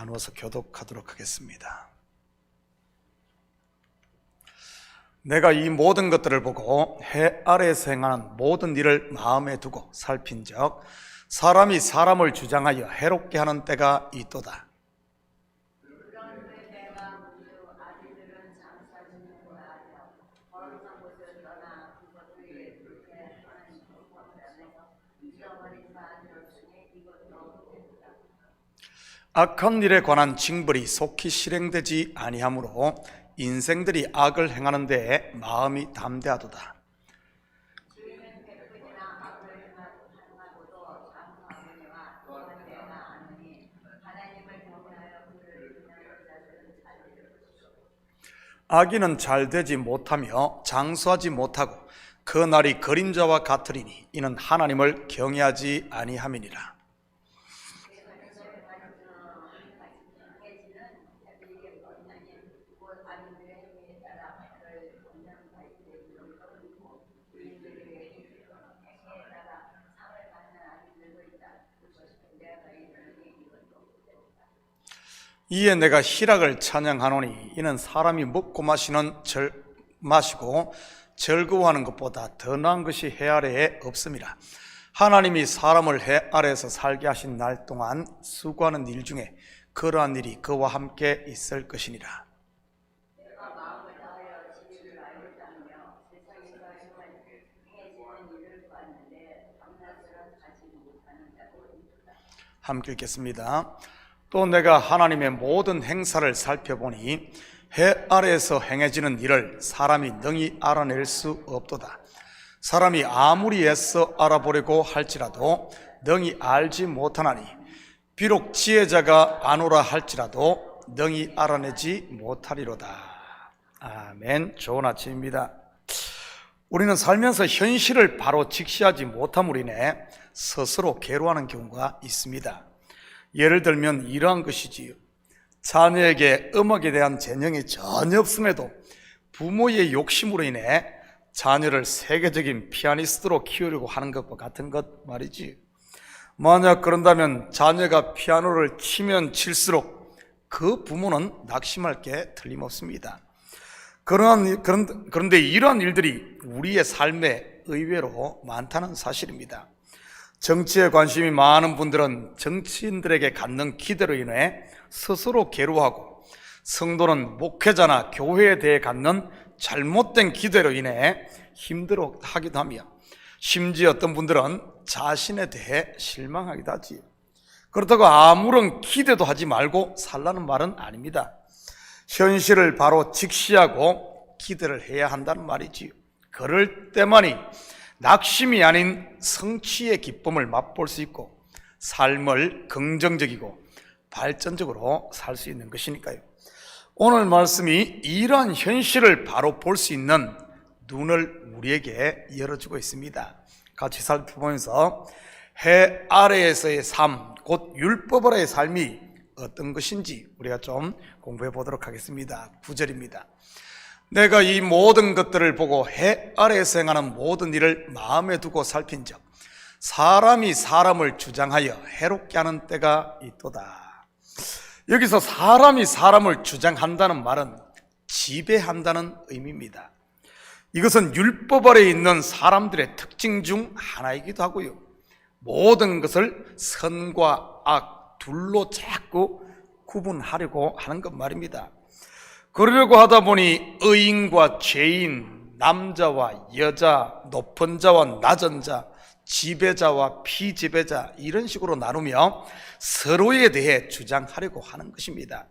나누어서 교독하도록 하겠습니다. 내가 이 모든 것들을 보고 해 아래에서 행하는 모든 일을 마음에 두고 살핀적 사람이 사람을 주장하여 해롭게 하는 때가 있도다. 악한 일에 관한 징벌이 속히 실행되지 아니하므로 인생들이 악을 행하는 데에 마음이 담대하도다. 악인은 잘되지 못하며 장수하지 못하고 그 날이 그림자와 같으리니 이는 하나님을 경외하지 아니함이니라. 이에 내가 희락을 찬양하노니 이는 사람이 먹고 마시고 즐거워하는 것보다 더 나은 것이 해 아래에 없음이라. 하나님이 사람을 해 아래에서 살게 하신 날 동안 수고하는 일 중에 그러한 일이 그와 함께 있을 것이니라. 함께 읽겠습니다. 또 내가 하나님의 모든 행사를 살펴보니 해 아래에서 행해지는 일을 사람이 능히 알아낼 수 없도다. 사람이 아무리 애써 알아보려고 할지라도 능히 알지 못하나니 비록 지혜자가 아노라 할지라도 능히 알아내지 못하리로다. 아멘. 좋은 아침입니다. 우리는 살면서 현실을 바로 직시하지 못함으로 인해 스스로 괴로워하는 경우가 있습니다. 예를 들면 이러한 것이지요. 자녀에게 음악에 대한 재능이 전혀 없음에도 부모의 욕심으로 인해 자녀를 세계적인 피아니스트로 키우려고 하는 것과 같은 것 말이지. 만약 그런다면 자녀가 피아노를 치면 칠수록 그 부모는 낙심할 게 틀림없습니다. 그런데 이러한 일들이 우리의 삶에 의외로 많다는 사실입니다. 정치에 관심이 많은 분들은 정치인들에게 갖는 기대로 인해 스스로 괴로워하고, 성도는 목회자나 교회에 대해 갖는 잘못된 기대로 인해 힘들어하기도 하며, 심지어 어떤 분들은 자신에 대해 실망하기도 하지요. 그렇다고 아무런 기대도 하지 말고 살라는 말은 아닙니다. 현실을 바로 직시하고 기대를 해야 한다는 말이지요. 그럴 때만이 낙심이 아닌 성취의 기쁨을 맛볼 수 있고 삶을 긍정적이고 발전적으로 살 수 있는 것이니까요. 오늘 말씀이 이러한 현실을 바로 볼 수 있는 눈을 우리에게 열어주고 있습니다. 같이 살펴보면서 해 아래에서의 삶, 곧 율법 아래의 삶이 어떤 것인지 우리가 좀 공부해 보도록 하겠습니다. 9절입니다. 내가 이 모든 것들을 보고 해 아래에서 행하는 모든 일을 마음에 두고 살핀적 사람이 사람을 주장하여 해롭게 하는 때가 있도다. 여기서 사람이 사람을 주장한다는 말은 지배한다는 의미입니다. 이것은 율법 아래에 있는 사람들의 특징 중 하나이기도 하고요, 모든 것을 선과 악 둘로 자꾸 구분하려고 하는 것 말입니다. 그러려고 하다 보니 의인과 죄인, 남자와 여자, 높은 자와 낮은 자, 지배자와 피지배자, 이런 식으로 나누며 서로에 대해 주장하려고 하는 것입니다.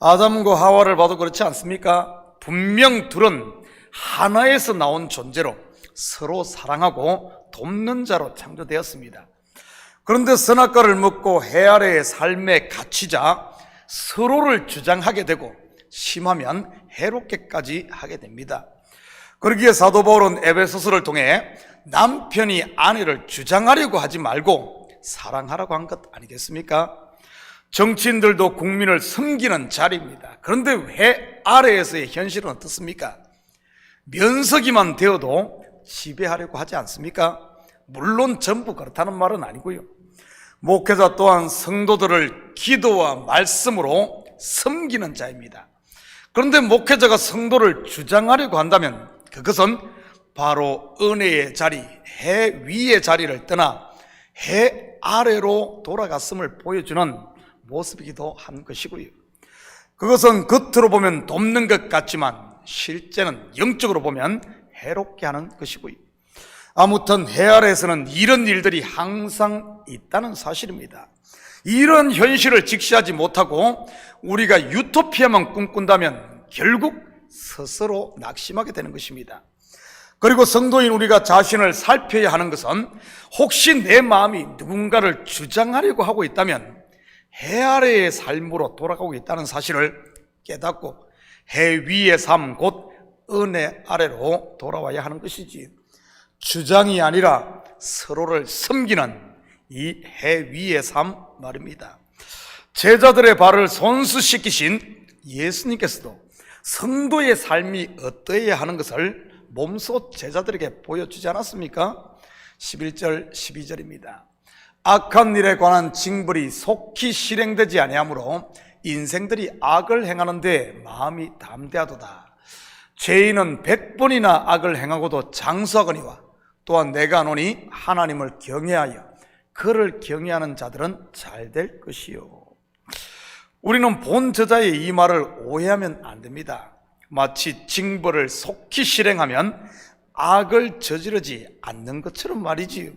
아담과 하와를 봐도 그렇지 않습니까? 분명 둘은 하나에서 나온 존재로 서로 사랑하고 돕는 자로 창조되었습니다. 그런데 선악과를 먹고 해 아래의 삶에 갇히자 서로를 주장하게 되고 심하면 해롭게까지 하게 됩니다. 그러기에 사도 바울은 에베소서를 통해 남편이 아내를 주장하려고 하지 말고 사랑하라고 한 것 아니겠습니까? 정치인들도 국민을 섬기는 자리입니다. 그런데 해 아래에서의 현실은 어떻습니까? 면석이만 되어도 지배하려고 하지 않습니까? 물론 전부 그렇다는 말은 아니고요, 목회자 또한 성도들을 기도와 말씀으로 섬기는 자입니다. 그런데 목회자가 성도를 주장하려고 한다면 그것은 바로 은혜의 자리, 해 위의 자리를 떠나 해 아래로 돌아갔음을 보여주는 모습이기도 한 것이고요. 그것은 겉으로 보면 돕는 것 같지만 실제는 영적으로 보면 해롭게 하는 것이고요. 아무튼 해 아래에서는 이런 일들이 항상 있다는 사실입니다. 이런 현실을 직시하지 못하고 우리가 유토피아만 꿈꾼다면 결국 스스로 낙심하게 되는 것입니다. 그리고 성도인 우리가 자신을 살펴야 하는 것은 혹시 내 마음이 누군가를 주장하려고 하고 있다면 해 아래의 삶으로 돌아가고 있다는 사실을 깨닫고 해 위의 삶, 곧 은혜 아래로 돌아와야 하는 것이지, 주장이 아니라 서로를 섬기는 이 해 위의 삶 말입니다. 제자들의 발을 손수시키신 예수님께서도 성도의 삶이 어떠해야 하는 것을 몸소 제자들에게 보여주지 않았습니까? 11절 12절입니다. 악한 일에 관한 징벌이 속히 실행되지 아니하므로 인생들이 악을 행하는데 마음이 담대하도다. 죄인은 100번이나 악을 행하고도 장수하거니와 또한 내가 노니 하나님을 경외하여 그를 경외하는 자들은 잘 될 것이요. 우리는 본 저자의 이 말을 오해하면 안 됩니다. 마치 징벌을 속히 실행하면 악을 저지르지 않는 것처럼 말이지요.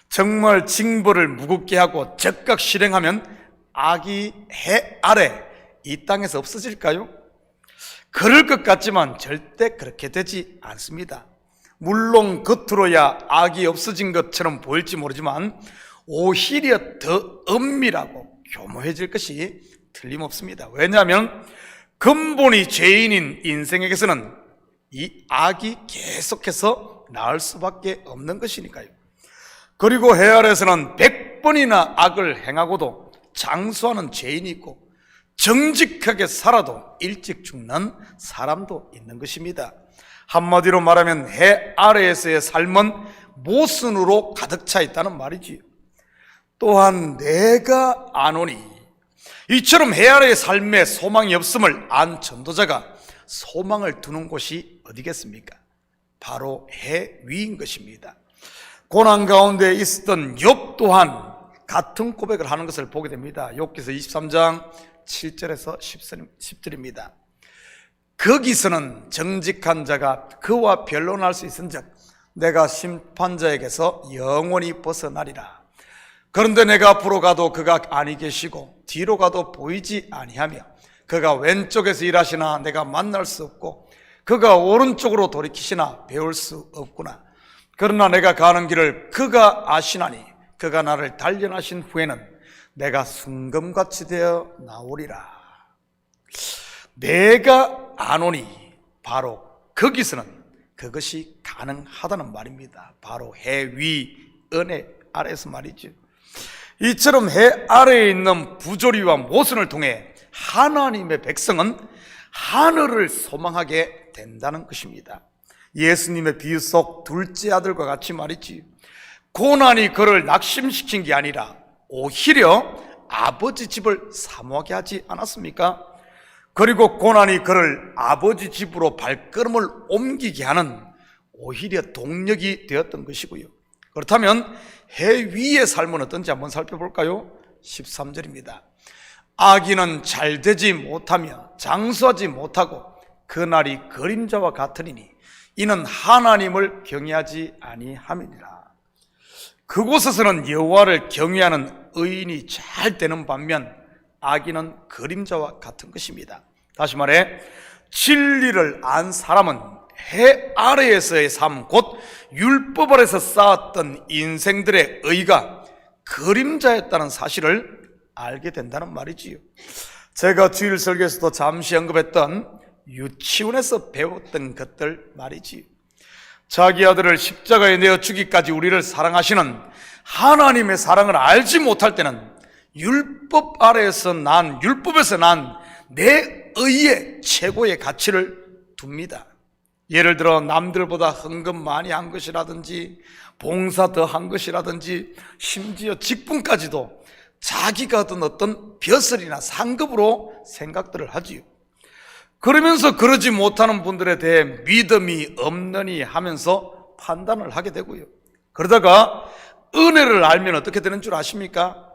정말 징벌을 무겁게 하고 즉각 실행하면 악이 해 아래 이 땅에서 없어질까요? 그럴 것 같지만 절대 그렇게 되지 않습니다. 물론 겉으로야 악이 없어진 것처럼 보일지 모르지만 오히려 더 엄밀하고 교묘해질 것이 틀림없습니다. 왜냐하면 근본이 죄인인 인생에게서는 이 악이 계속해서 나을 수밖에 없는 것이니까요. 그리고 해 아래에서는 100번이나 악을 행하고도 장수하는 죄인이 있고 정직하게 살아도 일찍 죽는 사람도 있는 것입니다. 한마디로 말하면 해 아래에서의 삶은 모순으로 가득 차 있다는 말이지요. 또한 내가 아노니, 이처럼 해 아래의 삶에 소망이 없음을 안 전도자가 소망을 두는 곳이 어디겠습니까? 바로 해 위인 것입니다. 고난 가운데 있었던 욥 또한 같은 고백을 하는 것을 보게 됩니다. 욥기서 23장 7절에서 10절입니다. 거기서는 정직한 자가 그와 변론할 수 있은즉 내가 심판자에게서 영원히 벗어나리라. 그런데 내가 앞으로 가도 그가 아니 계시고 뒤로 가도 보이지 아니하며 그가 왼쪽에서 일하시나 내가 만날 수 없고 그가 오른쪽으로 돌이키시나 배울 수 없구나. 그러나 내가 가는 길을 그가 아시나니 그가 나를 단련하신 후에는 내가 순금같이 되어 나오리라. 내가 아노니, 바로 거기서는 그것이 가능하다는 말입니다. 바로 해 위 은혜 아래에서 말이죠. 이처럼 해 아래에 있는 부조리와 모순을 통해 하나님의 백성은 하늘을 소망하게 된다는 것입니다. 예수님의 비유 속 둘째 아들과 같이 말이지, 고난이 그를 낙심시킨 게 아니라 오히려 아버지 집을 사모하게 하지 않았습니까? 그리고 고난이 그를 아버지 집으로 발걸음을 옮기게 하는 오히려 동력이 되었던 것이고요. 그렇다면 해 위의 삶은 어떤지 한번 살펴볼까요? 13절입니다. 악인은 잘 되지 못하며 장수하지 못하고 그날이 그림자와 같으리니 이는 하나님을 경외하지 아니함이니라. 그곳에서는 여호와를 경외하는 의인이 잘 되는 반면 악인은 그림자와 같은 것입니다. 다시 말해 진리를 안 사람은 해 아래에서의 삶, 곧 율법 아래에서 쌓았던 인생들의 의가 그림자였다는 사실을 알게 된다는 말이지요. 제가 주일 설교에서도 잠시 언급했던 유치원에서 배웠던 것들 말이지요. 자기 아들을 십자가에 내어 주기까지 우리를 사랑하시는 하나님의 사랑을 알지 못할 때는 율법 아래에서 율법에서 난 내 의의 최고의 가치를 둡니다. 예를 들어 남들보다 헌금 많이 한 것이라든지 봉사 더 한 것이라든지 심지어 직분까지도 자기가 얻은 어떤 벼슬이나 상급으로 생각들을 하지요. 그러면서 그러지 못하는 분들에 대해 믿음이 없느니 하면서 판단을 하게 되고요. 그러다가 은혜를 알면 어떻게 되는 줄 아십니까?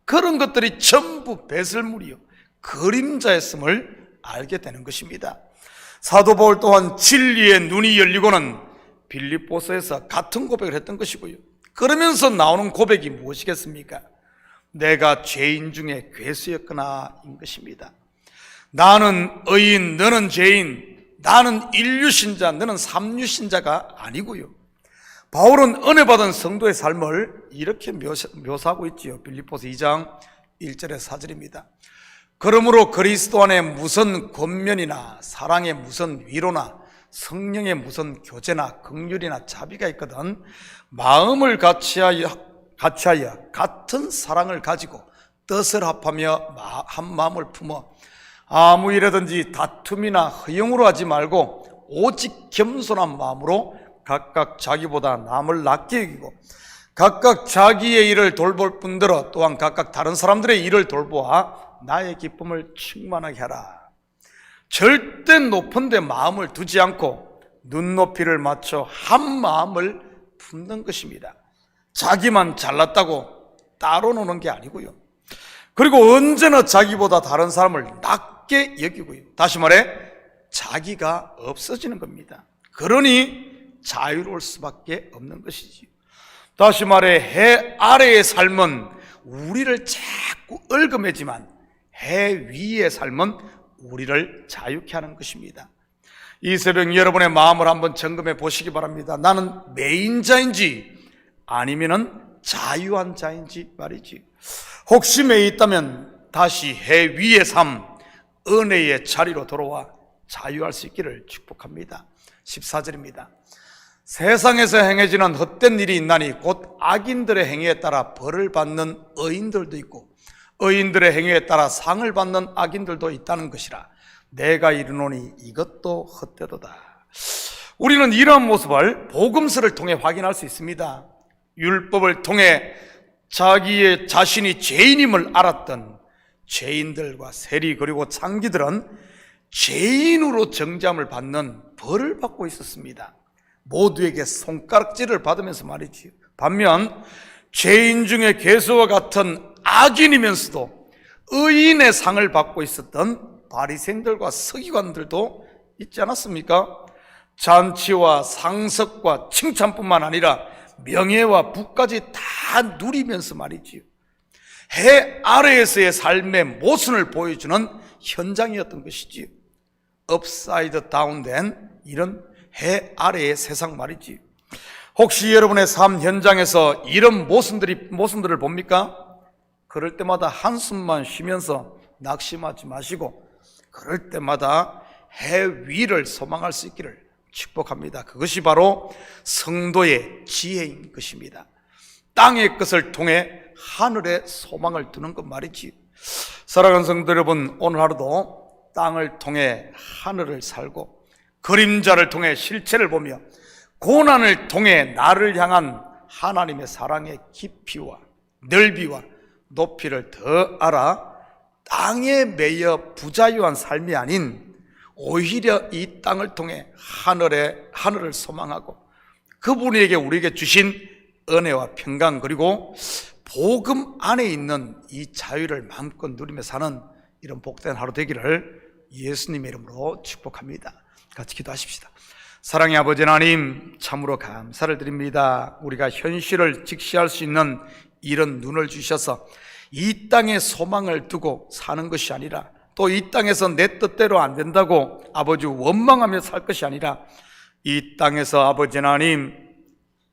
그런 것들이 전부 배설물이요, 그림자였음을 알게 되는 것입니다. 사도 바울 또한 진리의 눈이 열리고는 빌립보서에서 같은 고백을 했던 것이고요. 그러면서 나오는 고백이 무엇이겠습니까? 내가 죄인 중에 괴수였구나 인 것입니다. 나는 의인, 너는 죄인, 나는 인류신자, 너는 삼류신자가 아니고요. 바울은 은혜 받은 성도의 삶을 이렇게 묘사하고 있지요. 빌립보서 2장 1절에 4절입니다. 그러므로 그리스도 안에 무슨 권면이나 사랑의 무슨 위로나 성령의 무슨 교제나 긍휼이나 자비가 있거든 마음을 같이하여 같은 사랑을 가지고 뜻을 합하며 한 마음을 품어 아무 일이든지 다툼이나 허용으로 하지 말고 오직 겸손한 마음으로 각각 자기보다 남을 낫게 여기고 각각 자기의 일을 돌볼 뿐더러 또한 각각 다른 사람들의 일을 돌보아 나의 기쁨을 충만하게 하라. 절대 높은 데 마음을 두지 않고 눈높이를 맞춰 한 마음을 품는 것입니다. 자기만 잘났다고 따로 노는 게 아니고요. 그리고 언제나 자기보다 다른 사람을 낮게 여기고요. 다시 말해 자기가 없어지는 겁니다. 그러니 자유로울 수밖에 없는 것이지요. 다시 말해 해 아래의 삶은 우리를 자꾸 얽어매지만 해 위의 삶은 우리를 자유케 하는 것입니다. 이 새벽 여러분의 마음을 한번 점검해 보시기 바랍니다. 나는 매인자인지 아니면은 자유한 자인지 말이지. 혹시 매에 있다면 다시 해 위의 삶, 은혜의 자리로 돌아와 자유할 수 있기를 축복합니다. 14절입니다. 세상에서 행해지는 헛된 일이 있나니 곧 악인들의 행위에 따라 벌을 받는 의인들도 있고 의인들의 행위에 따라 상을 받는 악인들도 있다는 것이라. 내가 이르노니 이것도 헛되도다. 우리는 이러한 모습을 복음서를 통해 확인할 수 있습니다. 율법을 통해 자기의 자신이 죄인임을 알았던 죄인들과 세리 그리고 창기들은 죄인으로 정죄함을 받는 벌을 받고 있었습니다. 모두에게 손가락질을 받으면서 말이지요. 반면 죄인 중에 괴수와 같은 악인이면서도 의인의 상을 받고 있었던 바리새인들과 서기관들도 있지 않았습니까? 잔치와 상석과 칭찬뿐만 아니라 명예와 부까지 다 누리면서 말이지요. 해 아래에서의 삶의 모순을 보여주는 현장이었던 것이지요. 업사이드 다운된 이런 해 아래의 세상 말이지요. 혹시 여러분의 삶 현장에서 이런 모순들을 봅니까? 그럴 때마다 한숨만 쉬면서 낙심하지 마시고 그럴 때마다 해 위를 소망할 수 있기를 축복합니다. 그것이 바로 성도의 지혜인 것입니다. 땅의 것을 통해 하늘의 소망을 두는 것 말이지. 사랑하는 성도 여러분, 오늘 하루도 땅을 통해 하늘을 살고 그림자를 통해 실체를 보며 고난을 통해 나를 향한 하나님의 사랑의 깊이와 넓이와 높이를 더 알아 땅에 매여 부자유한 삶이 아닌 오히려 이 땅을 통해 하늘을 소망하고 그분에게 우리에게 주신 은혜와 평강 그리고 복음 안에 있는 이 자유를 마음껏 누리며 사는 이런 복된 하루 되기를 예수님의 이름으로 축복합니다. 같이 기도하십시다. 사랑의 아버지 하나님, 참으로 감사를 드립니다. 우리가 현실을 직시할 수 있는 이런 눈을 주셔서 이 땅에 소망을 두고 사는 것이 아니라 또 이 땅에서 내 뜻대로 안 된다고 아버지 원망하며 살 것이 아니라 이 땅에서 아버지 하나님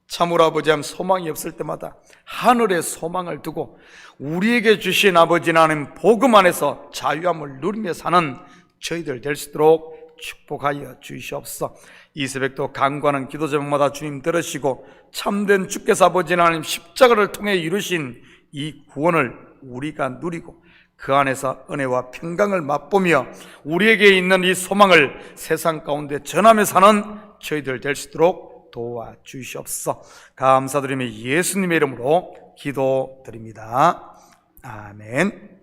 참으로 아버지 하나님 소망이 없을 때마다 하늘의 소망을 두고 우리에게 주신 아버지 하나님 복음 안에서 자유함을 누리며 사는 저희들 될 수 있도록 축복하여 주시옵소서. 이 새벽도 간구하는 기도 제목마다 주님 들으시고 참된 주께서 아버지 하나님 십자가를 통해 이루신 이 구원을 우리가 누리고 그 안에서 은혜와 평강을 맛보며 우리에게 있는 이 소망을 세상 가운데 전하며 사는 저희들 될 수 있도록 도와주시옵소서. 감사드리며 예수님의 이름으로 기도드립니다. 아멘.